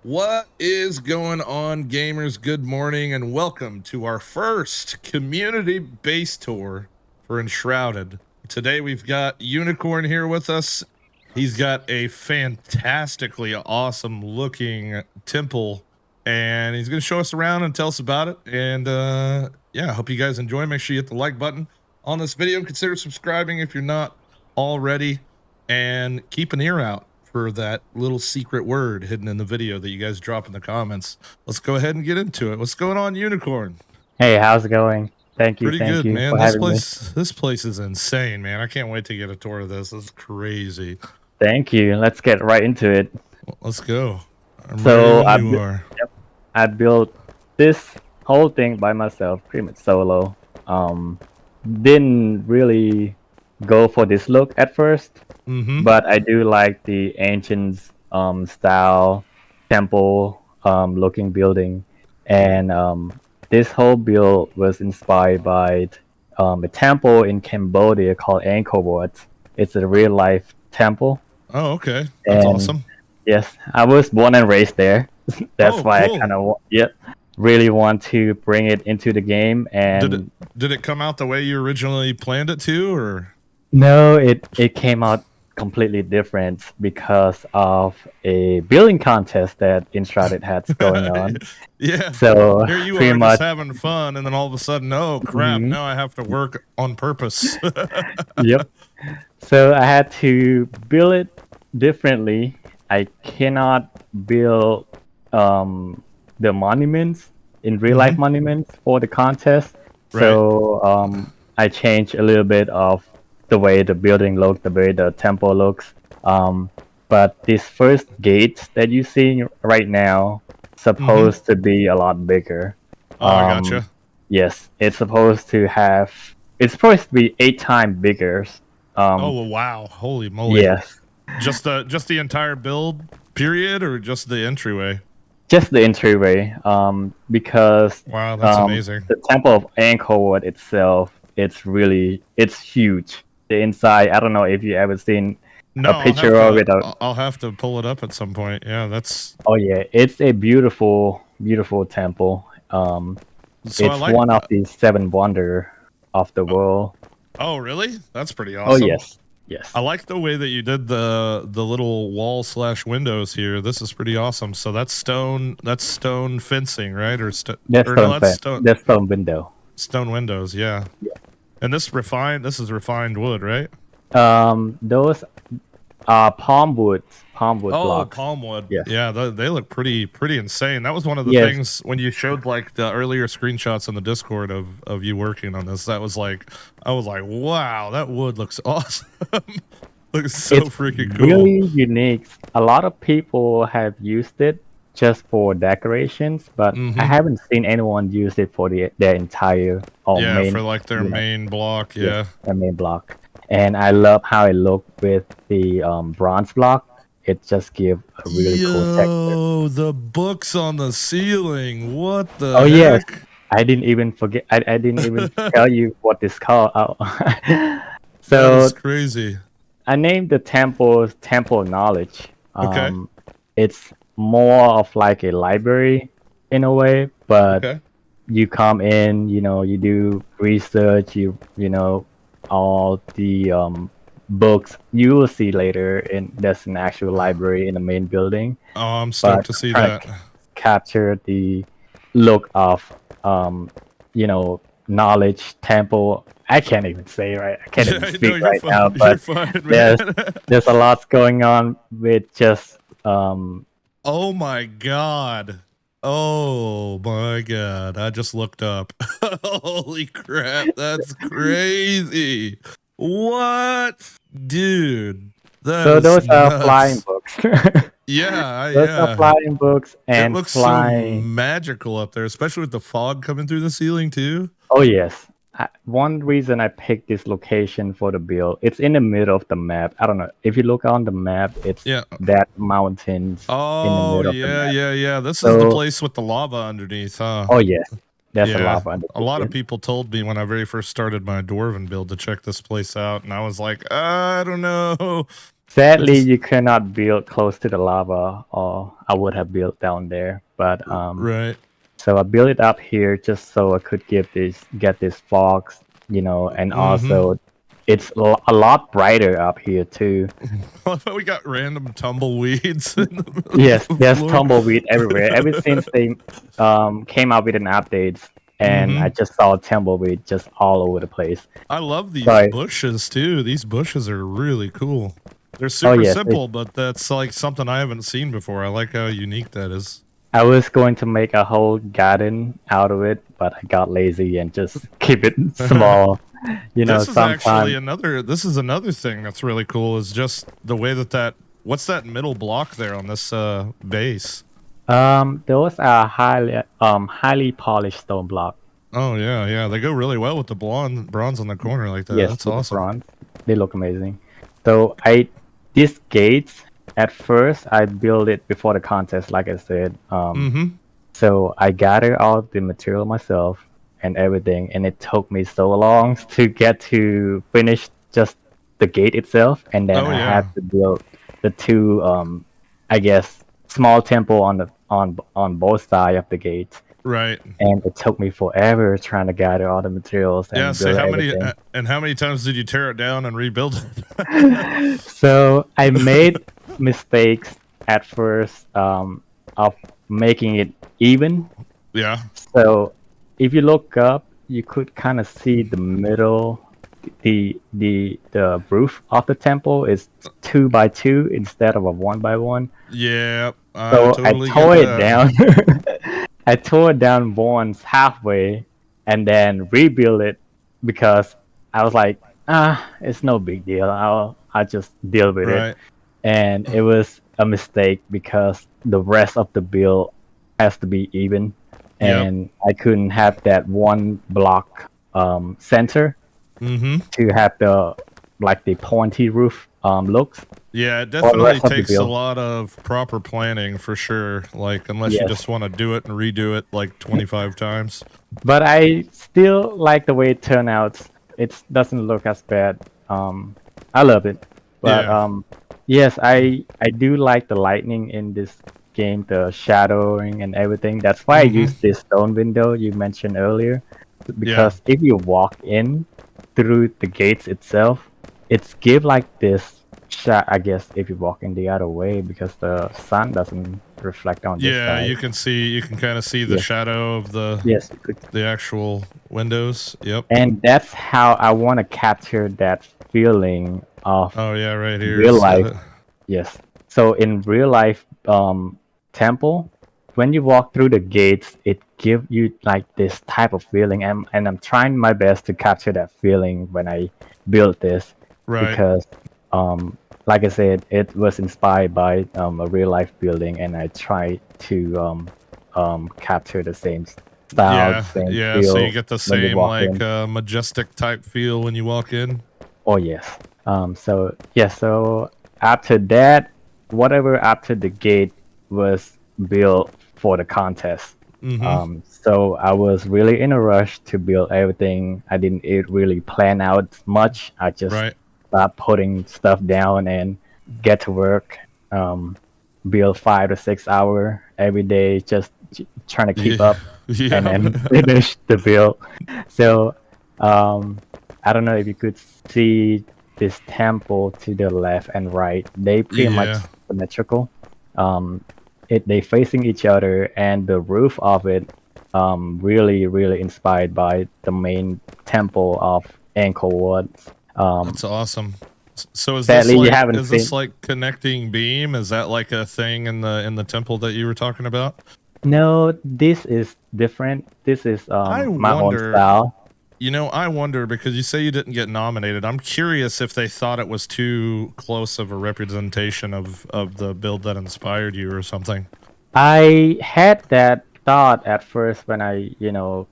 What is going on, gamers? Good morning and welcome to our first community base tour for Enshrouded. Today we've got Unicorn here with us. He's got a fantastically awesome looking temple and he's going to show us around and tell us about it. And yeah, I hope you guys enjoy. Make sure you hit the like button on this video. Consider subscribing if you're not already, and keep an ear out for that little secret word hidden in the video that you guys drop in the comments. Let's go ahead and get into it. What's going on, Unicorn? Hey, how's it going? Thank you Pretty good, for man. having me. This place is insane, man. I can't wait to get a tour of this. It's crazy. Thank you. Let's get right into it. Well, let's go. I'm So ready when you are. I built this whole thing by myself, pretty much solo. Didn't really go for this look at first, but I do like the ancient style temple looking building, and this whole build was inspired by a temple in Cambodia called Angkor Wat. It's a real life temple. Oh, okay. That's awesome. Yes, I was born and raised there. That's why cool. I kind of really want to bring it into the game. And did it come out the way you originally planned it to, or? No, it came out completely different because of a building contest that Enshrouded had going on. Yeah. So here you are just having fun, and then all of a sudden, oh crap! Now I have to work on purpose. Yep. So I had to build it differently. I cannot build the monuments in real life monuments for the contest. Right. So I changed a little bit of the way the building looks, the way the temple looks. But this first gate that you see right now supposed to be a lot bigger. Oh, I gotcha. Yes, it's supposed to be 8 times bigger. Oh wow! Holy moly! Yes. Just the entire build period, or just the entryway? Just the entryway. Because wow, that's amazing. The temple of Angkor Wat itself, it's huge. The inside, I don't know if you ever seen a picture of it. I'll have to pull it up at some point. Yeah, that's. Oh yeah, it's a beautiful, beautiful temple. It's one of the 7 wonders of the world. Oh really? That's pretty awesome. Oh yes. Yes. I like the way that you did the little wall / windows here. This is pretty awesome. So that's stone fencing, right? Or that's stone window. Stone windows, yeah. And this is refined wood, right? Those are palm wood blocks. Palm wood. Yes. Yeah, they look pretty insane. That was one of the things when you showed like the earlier screenshots in the Discord of you working on this. I was like, wow, that wood looks awesome. Looks so freaking cool. Really unique. A lot of people have used it just for decorations, but I haven't seen anyone use it for their entire main, for like their main block. Yeah, their main block. And I love how it looked with the bronze block. It just gives a really cool texture. Oh, the books on the ceiling. What the heck? Yes. I didn't even forget. I didn't even tell you what this called. So that's crazy. I named the Temple Knowledge. Okay. It's more of like a library in a way, but you come in, you do research, you know, all the books you will see later, and there's an actual library in the main building. Oh, I'm stoked to see that. Capture the look of knowledge temple. I can't even say right. I can't even speak right now, but there's a lot going on with just oh my god. Oh my god, I just looked up. Holy crap, that's crazy. What? Dude. So those are flying books. Those are flying books, and it looks so magical up there, especially with the fog coming through the ceiling too. Oh yes. One reason I picked this location for the build, it's in the middle of the map. I don't know if you look on the map, it's that mountains. Oh in the middle yeah. This is the place with the lava underneath, huh? Oh yes, there's a lava underneath. A lot of people told me when I very first started my dwarven build to check this place out, and I was like, I don't know. It Sadly, just you cannot build close to the lava, or I would have built down there. But right. so I built it up here just so I could get this fox, and Mm-hmm. also it's a lot brighter up here too. We got random tumbleweeds in the middle of Yes, the there's floor. tumbleweed everywhere. Ever since they came out with an update, and I Mm-hmm. just saw tumbleweed just all over the place. I love these Sorry. bushes too. These bushes are really cool. They're Oh super yes, simple, but that's like something I haven't seen before. I like how unique that is. I was going to make a whole garden out of it, but I got lazy and just keep it small. This is actually Sometimes. another thing that's really cool is just the way that what's that middle block there on this base? Those are highly polished stone block. Oh yeah, yeah. They go really well with the bronze on the corner like that. Yes, That's with the awesome. bronze, they look amazing. So these gates at first I built it before the contest, like I said. Mm-hmm. So I gathered all the material myself and everything, and it took me so long to get to finish just the gate itself, and then Oh I yeah. had to build the two, I guess, small temple on both sides of the gate, Right. and it took me forever trying to gather all the materials Yeah, and say build how many everything. and how many times did you tear it down and rebuild it? So I made mistakes at first of making it even. Yeah. So if you look up, you could kind of see the middle, the roof of the temple is 2 by 2 instead of a 1 by 1. Yeah, I So I totally get tore it that. down. I tore it down once halfway and then rebuild it because I was like, it's no big deal. I'll just deal with it. Right. And it was a mistake because the rest of the build has to be even, Yep. and I couldn't have that one block center Mm-hmm. to have the pointy roof looks Yeah, it or the definitely rest of the takes a build. lot of proper planning for sure. Like, unless you Yes, just want to do it and redo it like 25 times. but I still like the way it turned out. It doesn't look as bad. I love it, but Yeah. yes, I do like the lightning in this game, the shadowing and everything. That's why I Mm-hmm. use this stone window you mentioned earlier, Yeah. because if you walk in through the gates itself, it's give like this shot. I guess if you walk in the other way, because the sun doesn't reflect on this Yeah, side. you can kind of see the Yes, shadow of yes, you could. the actual windows. Yep. And that's how I want to capture that feeling of Oh yeah, right here real it's got life. it. Yes. So in real life temple, when you walk through the gates, it give you like this type of feeling, and I'm trying my best to capture that feeling when I build this, Right. because um like I said, it was inspired by a real life building, and I try to capture the same style, the Yeah, same yeah. So you feel get the when you same walk like in. majestic type feel when you walk in. Oh yes. So yeah. So after that, whatever after the gate was built for the contest. Mm-hmm. So I was really in a rush to build everything. I didn't really plan out much. I just Right. start putting stuff down and get to work. Um, Build 5 to 6 hour every day, just trying to keep Yeah. up, and Yeah. then finish the build. So um, I don't know if you could see this temple to the left and right. They pretty much Yeah. symmetrical. Um, they facing each other, and the roof of it really inspired by the main temple of Angkor Wat. Um, That's awesome. So Sadly, you haven't is this seen. like connecting beam? Is that like a thing in the temple that you were talking about? No, this is different. This is I my own wonder, style. I wonder because you say you didn't get nominated. I'm curious if they thought it was too close of a representation of the build that inspired you or something. I had that thought at first when I,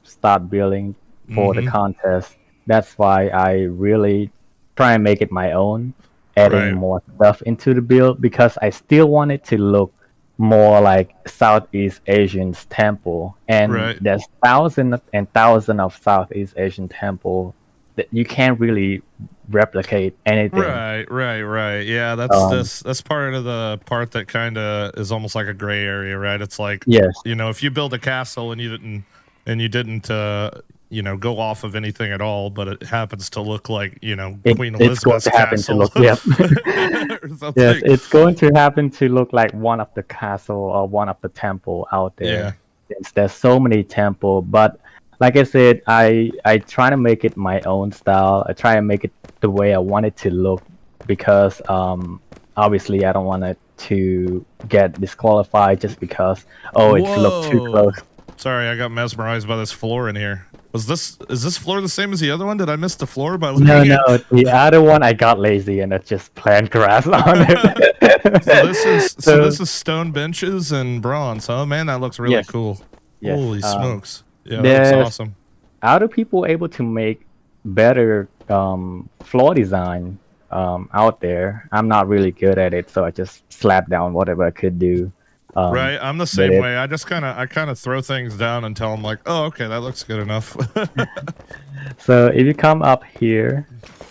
start building for the Mm-hmm. contest. That's why I really try and make it my own, adding Right. more stuff into the build, because I still want it to look more like Southeast Asian's temple. And Right. there's thousands and thousands of Southeast Asian temple you can't really replicate anything. Right. Yeah, that's Um, that's part of the part that kind of is almost like a gray area, right? It's like, yes, if you build a castle and you didn't go off of anything at all, but it happens to look like, Queen it's going Elizabeth's to happen to castle look. Yep. or Yes, something. it's going to happen to look like one of the castle or one of the temple out Yeah. there. Since there's so many temple, but like I said, I try to make it my own style. I try to make it the way I want it to look because obviously I don't want it to get disqualified just because it's looked too close. Whoa. Sorry, I got mesmerized by this floor in here. Is this floor the same as the other one? Did I miss the floor by No, looking no, at? the other one I got lazy and I just planted grass on So this is it. so this is stone benches and bronze. Oh man, that looks really Yes, cool. yes. Holy smokes. Yeah, that looks There's awesome. other people able to make better floor design out there. I'm not really good at it, so I just slap down whatever I could do Right, I'm the with same it. way. I kind of throw things down until I'm like, oh, okay, that looks good enough. So if you come up here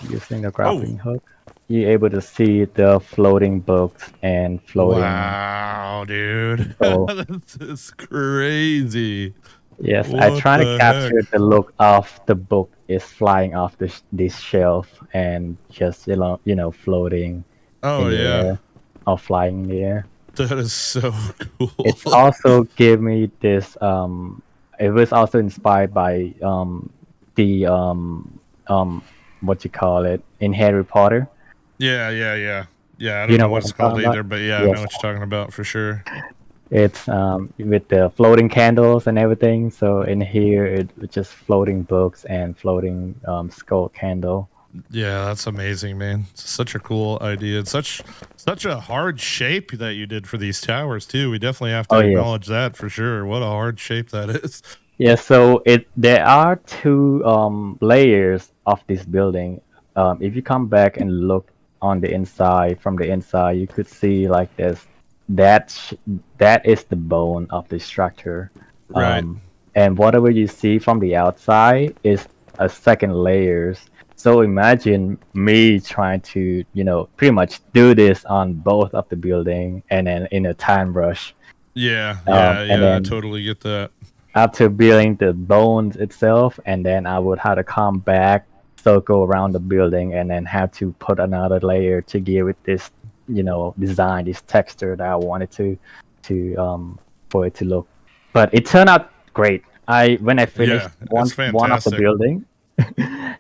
using the Oh, grappling hook, you're able to see the floating books and floating. wow, dude, So this is crazy. yes, I What try to the capture heck? the look of the book is flying off this shelf and just floating Oh in the yeah, air or flying in the air. that is so cool. It's also gave me this it was also inspired by the what you call it in Harry Potter. Yeah. I You don't know know what what it's I'm called talking about? either, but yeah, I know Yes. what you're talking about for sure. It's with the floating candles and everything. So in here it's just floating books and floating skull candle. Yeah, that's amazing, man. Such a cool idea. It's such a hard shape that you did for these towers too. We definitely have to Oh yes. acknowledge that for sure. What a hard shape that is. Yeah, so there are two layers of this building. If you come back and look on the inside, from the inside, you could see like this. That sh- that is the bone of the structure, Right. and whatever you see from the outside is a second layers. So imagine me trying to, pretty much do this on both of the building, and then in a time rush, and I then totally get that. after building the bones itself, and then I would have to come back, circle around the building, and then have to put another layer to give it this, design, this texture that I wanted to for it to look. But it turned out great. I when I finished Yeah, it's one of the fantastic. building,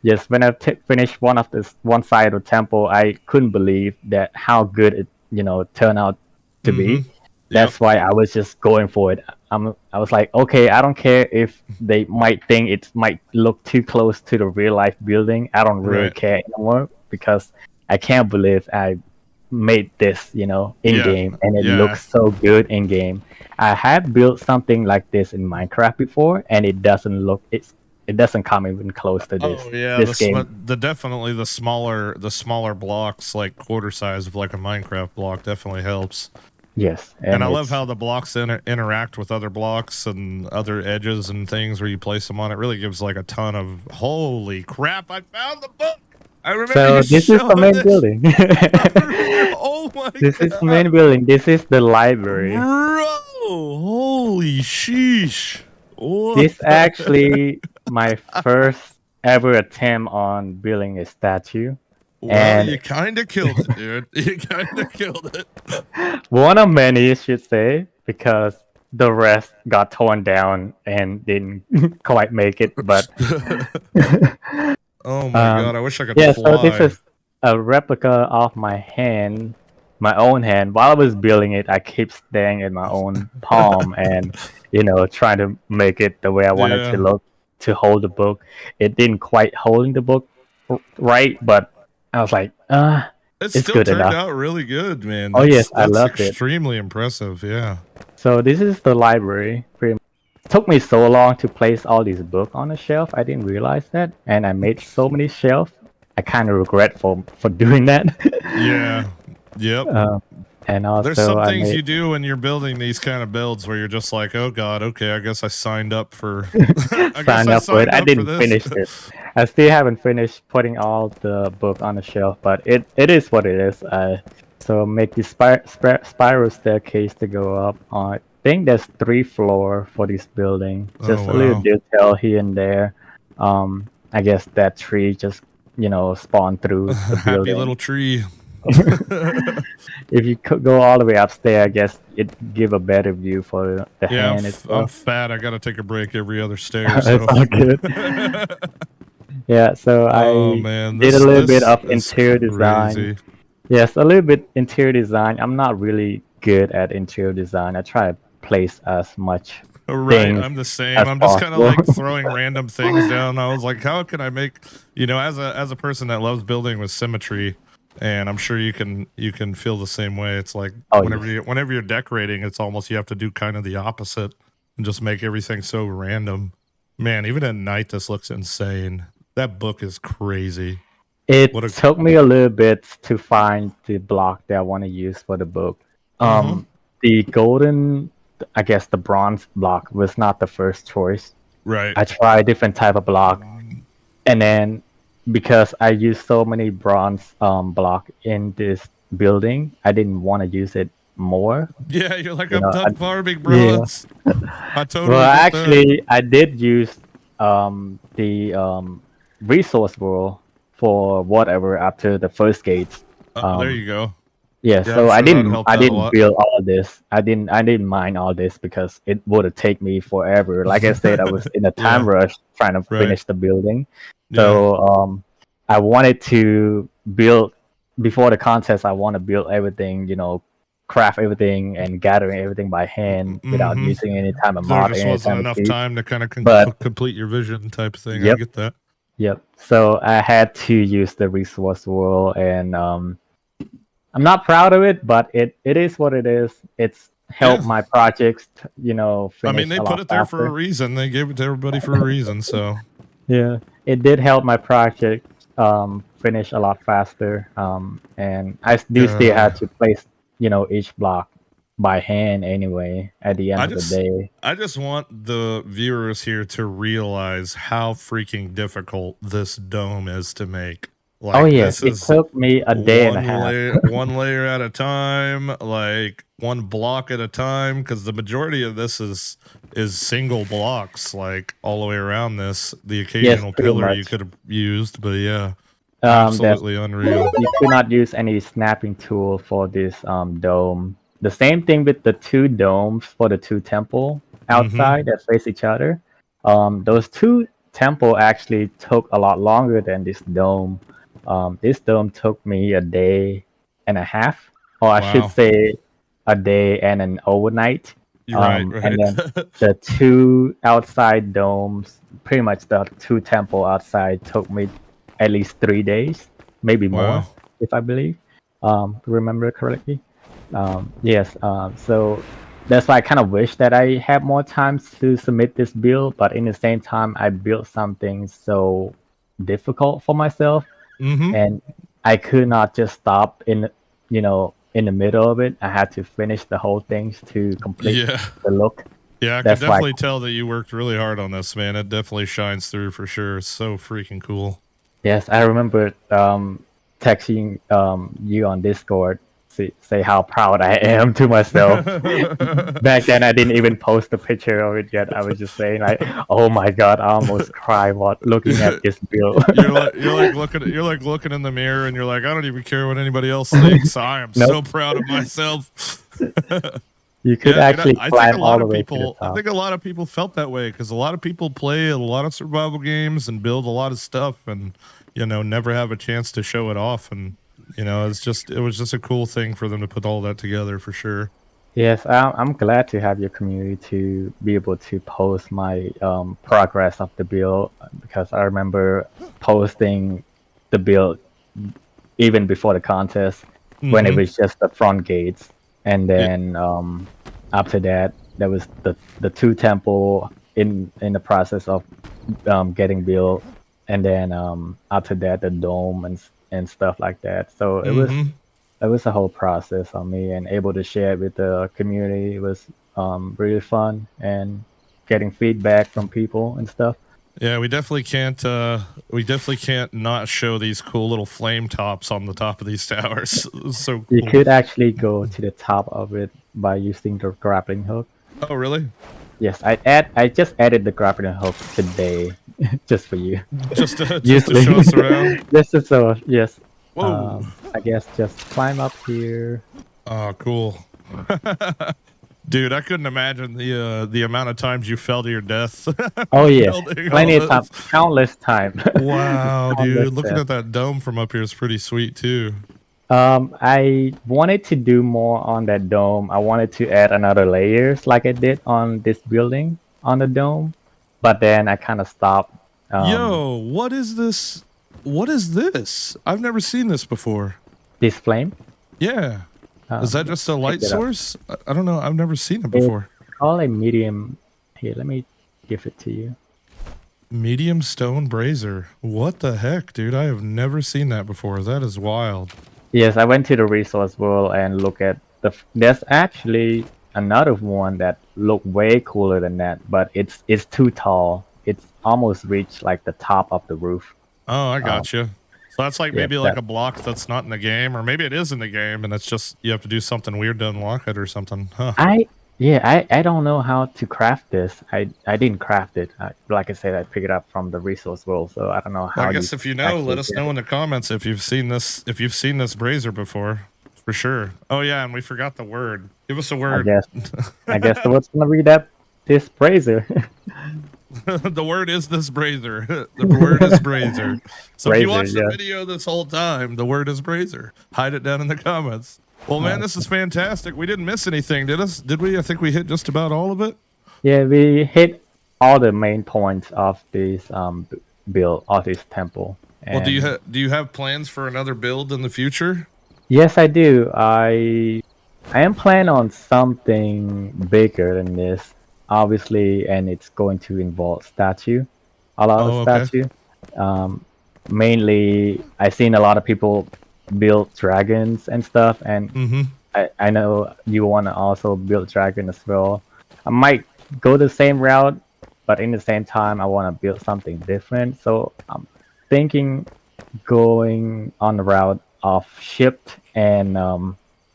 yes, when I finished one side of the temple, I couldn't believe that how good it turned out to Mm-hmm. be. Yep. That's why I was just going for it. I was like, okay, I don't care if they might think it might look too close to the real life building. I don't really Right. care anymore because I can't believe I made this, in Yeah. game, and it Yeah. looks so good in game. I have built something like this in Minecraft before, and it doesn't come even close to Oh yeah, this game. the definitely the smaller blocks, like quarter size of like a Minecraft block, definitely helps. Yes, And and I love it's how the blocks interact with other blocks and other edges and things where you place them on. It really gives like a ton of. Holy crap! I found the book. I remember you so this is the showing main this. building. Oh my This is the god, main building. This is the library. bro! Holy sheesh! What? This The actually my first ever attempt on building a statue, Well, and you kind of killed it, dude. You kind of killed it. one of many, I should say, because the rest got torn down and didn't quite make it. But Oh my um, god, I wish I could yeah, so this fly. is a replica of my hand, my own hand. While I was building it, I keep staring at my own palm and trying to make it the way I wanted to Yeah. look to hold the book. It didn't quite holding the book right, but I was like, It it's still good turned enough. out really good, man. Oh yes, I That's loved it. extremely impressive. Yeah. So this is the library. Pretty much. It took me so long to place all these books on the shelf. I didn't realize that, and I made so many shelves. I kind of regret for doing that. Yeah. Yep. uh, And There's also some I things made you do when you're building these kind of builds where you're just like, oh god, okay, I guess I signed up for I guess sign I up for it. signed I up for didn't this. finish it. I still haven't finished putting all the book on the shelf, but it is what it is. So make the spiral staircase to go up. I think there's 3 floors for this building. Oh Just a little wow. detail here and there. I guess that tree just spawned through the Happy building. little tree. If you could go all the way upstairs, I guess it give a better view for the Yeah, hand I'm itself. fat. I got to take a break every other stair, It's so all good. Yeah, so oh I man, did a this little bit this of is interior design. crazy. Yes, a little bit interior design. I'm not really good at interior design. I try to place as much Right, things I'm the same. as I'm just kind of possible. like throwing random things down. I was like, how can I make, as a person that loves building with symmetry, and I'm sure you can feel the same way. It's like Oh whenever yes. you're decorating, it's almost you have to do kind of the opposite and just make everything so random. Man, even at night this looks insane. That book is crazy. What It a took me a little bit to find the block that I want to use for the book. mhm. The golden, I guess the bronze block was not the first choice. Right. I tried different type of block, and then because I used so many bronze block in this building, I didn't want to use it more. Yeah, you're like, You I'm know, done farming, bro. yeah. I Well, totally get that. actually, I did use the resource world for whatever after the first gates. There Um, you go. yeah, Yeah, I'm so I sure that didn't helped I out a didn't lot. build all of this. I didn't mind all this because it would have taken me forever. Like I said, I was in a time Yeah, rush trying to right. finish the building. Yeah. So I wanted to build before the contest. I want to build everything, craft everything and gathering everything by hand without Mm-hmm. using any type of There mod or just any wasn't type of enough cheat. time to kind of But complete your vision type thing. I yep, get that. yep. So I had to use the resource world, and I'm not proud of it, but it is what it is. It's Yeah. helped my projects, I mean, finish they a put lot it there for a faster. reason. They gave it to everybody for a reason. So, Yeah, it did help my project finish a lot faster. And I do still uh, have to place, each block by hand anyway at the end I of the just, day. I just want the viewers here to realize how freaking difficult this dome is to make. Oh Like, yes, this it is took me a day and a half. one layer at a time, like one block at a time, because the majority of this is single blocks, like all the way around this. The Yes, occasional pretty pillar you much. could have used, but yeah, There's absolutely unreal. You could not use any snapping tool for this dome. The same thing with the 2 domes for the 2 temple Mm-hmm. outside that face each other. Those 2 temple actually took a lot longer than this dome. This dome took me a day and a half, or I should Wow. say a day and an overnight. You're right, And right. then the 2 outside domes, pretty much the 2 temple outside took me at least 3 days, maybe more, Wow. if I believe, remember correctly. Yes, so that's why I kind of wish that I had more time to submit this build, but in the same time, I built something so difficult for myself, Mm-hmm. and I could not just stop in the middle of it. I had to finish the whole thing to complete Yeah. the look. Yeah, I could That's why. definitely tell that you worked really hard on this, man. It definitely shines through for sure. It's so freaking cool. Yes, I remember texting you on Discord to say how proud I am to myself. Back then, I didn't even post a picture of it yet. I was just saying like, "Oh my god, I almost cried while looking at this build." you're like looking in the mirror and you're like, I don't even care what anybody else thinks. I am Nope, so proud of myself. you could Yeah, dude, actually I think a climb all lot the of way to the people I top. think a lot of people felt that way because a lot of people play a lot of survival games and build a lot of stuff and never have a chance to show it off, and it was just a cool thing for them to put all that together for sure. Yes, I'm glad to have your community to be able to post my progress of the build because I remember posting the build even before the contest when it Mm-hmm. was just the front gates, and Yeah. then after that there was the 2 temple in the process of getting built, and then after that the dome and stuff like that. So it was Mm-hmm. it was a whole process on me, and able to share it with the community was really fun, and getting feedback from people and stuff. Yeah, we definitely can't. We definitely can't not show these cool little flame tops on the top of these towers. So You cool. could actually go to the top of it by using the grappling hook. Oh, really? Yes, I just added the grappling hook today, just for you. Just to Usually, show us around. just so yes. Whoa. I guess just climb up here. Oh, cool. Dude, I couldn't imagine the amount of times you fell to your death. Oh yeah, building all plenty of time, this. countless time. Wow, Countless dude, looking death. at that dome from up here is pretty sweet too. I wanted to do more on that dome. I wanted to add another layers like I did on this building on the dome, but then I kind of stopped. Yo, what is this? What is this? I've never seen this before. This flame. Yeah. Is that just a light pick it up. source? I don't know. I've never seen it It's before. called a medium. Here, let me give it to you. Medium stone brazier. What the heck, dude? I have never seen that before. That is wild. Yes, I went to the resource world and look at there's actually another one that look way cooler than that, but it's too tall. It's almost reached like the top of the roof. Oh, I got you. So that's like Yeah, maybe like a block that's not in the game, or maybe it is in the game, and it's just you have to do something weird to unlock it or something. Huh? I don't know how to craft this. I didn't craft it. Like I said, I picked it up from the resource world, so I don't know how. Well, I guess if you know, let us know in the comments if you've seen this. If you've seen this brazier before, for sure. Oh yeah, and we forgot the word. Give us a word. I guess the word's gonna be that this brazier. The word is this brazier. The word is brazier. So if you watch the yeah. video this whole time, the word is brazier. Hide it down in the comments. Well, man, this is fantastic. We didn't miss anything, did us? Did we? I think we hit just about all of it. Yeah, we hit all the main points of this build, of this temple. Well, do you have plans for another build in the future? Yes, I do. I am planning on something bigger than this, obviously, and it's going to involve statue, a lot of statue. Mainly, I've seen a lot of people build dragons and stuff, and I know you want to also build dragon as well. I might go the same route, but in the same time, I want to build something different. So I'm thinking going on the route of shipped and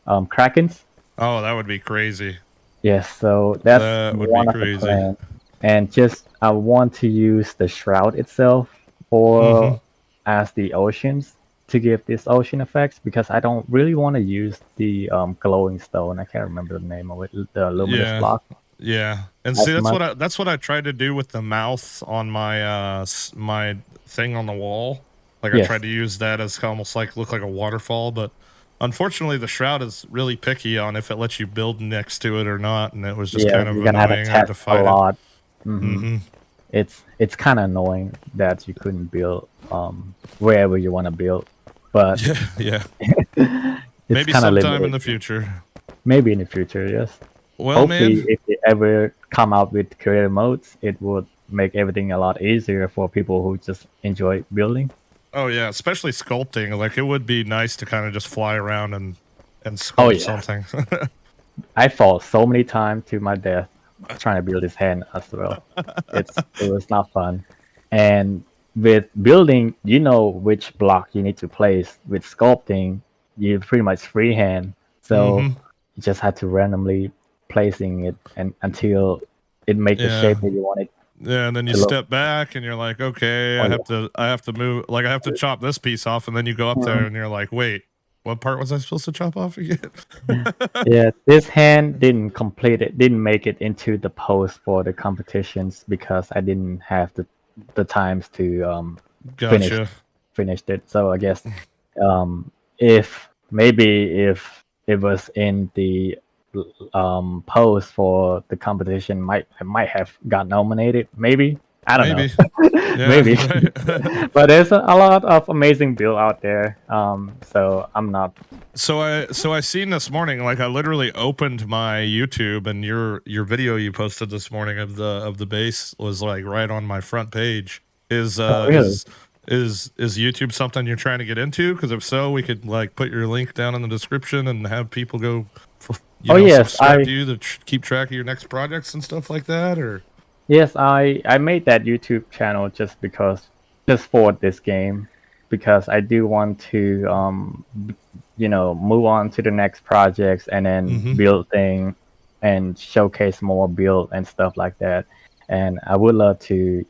krakens. Oh, that would be crazy. Yes, so that's one of the plans. And just I want to use the shroud itself for as the oceans to give this ocean effects, because I don't really want to use the glowing stone. I can't remember the name of it. The luminous block. Yeah, and see that's what I tried to do with the mouth on my my thing on the wall. Like I tried to use that as almost like look like a waterfall, but unfortunately the shroud is really picky on if it lets you build next to it or not, and it was just kind of annoying. I had to fight a lot. It. It's kind of annoying that you couldn't build wherever you want to build, but yeah. It's maybe sometime in the future. Maybe in the future, yes. Well, hopefully, man, if they ever come out with creative modes, it would make everything a lot easier for people who just enjoy building. Oh yeah, especially sculpting. Like it would be nice to kind of just fly around and sculpt something. I fall so many times to my death trying to build his hand as well. It was not fun. And with building, you know which block you need to place. With sculpting, you pretty much freehand. So you just had to randomly placing it and until it make the shape that you want it. Yeah, and then you step back and you're like, okay, I have to move, like I have to chop this piece off, and then you go up there and you're like, wait, what part was I supposed to chop off again? Yeah, this hand didn't make it into the post for the competitions because I didn't have the times to finish it. So I guess if it was in the post for the competition, I might have got nominated. Maybe I don't know. Maybe. But there's a lot of amazing build out there. So I'm not. So I seen this morning. Like I literally opened my YouTube, and your video you posted this morning of the base was like right on my front page. Really? Is YouTube something you're trying to get into? Because if so, we could like put your link down in the description and have people go, Yes, subscribe to you to keep track of your next projects and stuff like that. Or I made that YouTube channel just for this game, because I do want to move on to the next projects and then build thing and showcase more build and stuff like that. And I would love to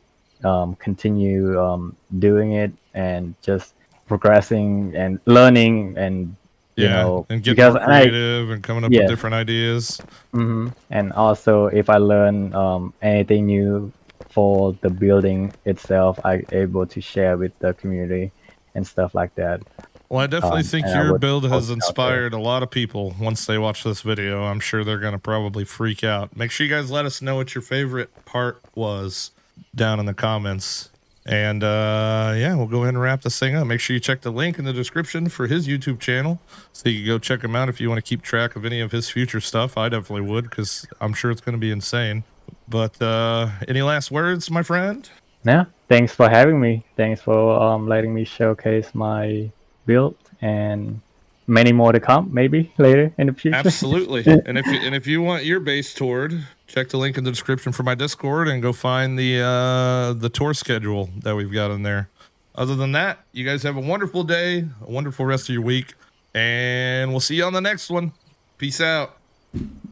continue doing it and just progressing and learning and and get because more creative and coming up with yes. different ideas. And also, if I learn anything new for the building itself, I able to share with the community and stuff like that. Well, I definitely think and I your would build has post it out there. inspired a lot of people. Once they watch this video, I'm sure they're going to probably freak out. Make sure you guys let us know what your favorite part was down in the comments. And yeah, we'll go ahead and wrap this thing up. Make sure you check the link in the description for his YouTube channel, so you can go check him out if you want to keep track of any of his future stuff. I definitely would, because I'm sure it's going to be insane. But any last words, my friend? Yeah, thanks for having me. Thanks for letting me showcase my build, and many more to come, maybe later in the future. Absolutely. And if you want your base toured, check the link in the description for my Discord and go find the tour schedule that we've got in there. Other than that, you guys have a wonderful day, a wonderful rest of your week, and we'll see you on the next one. Peace out.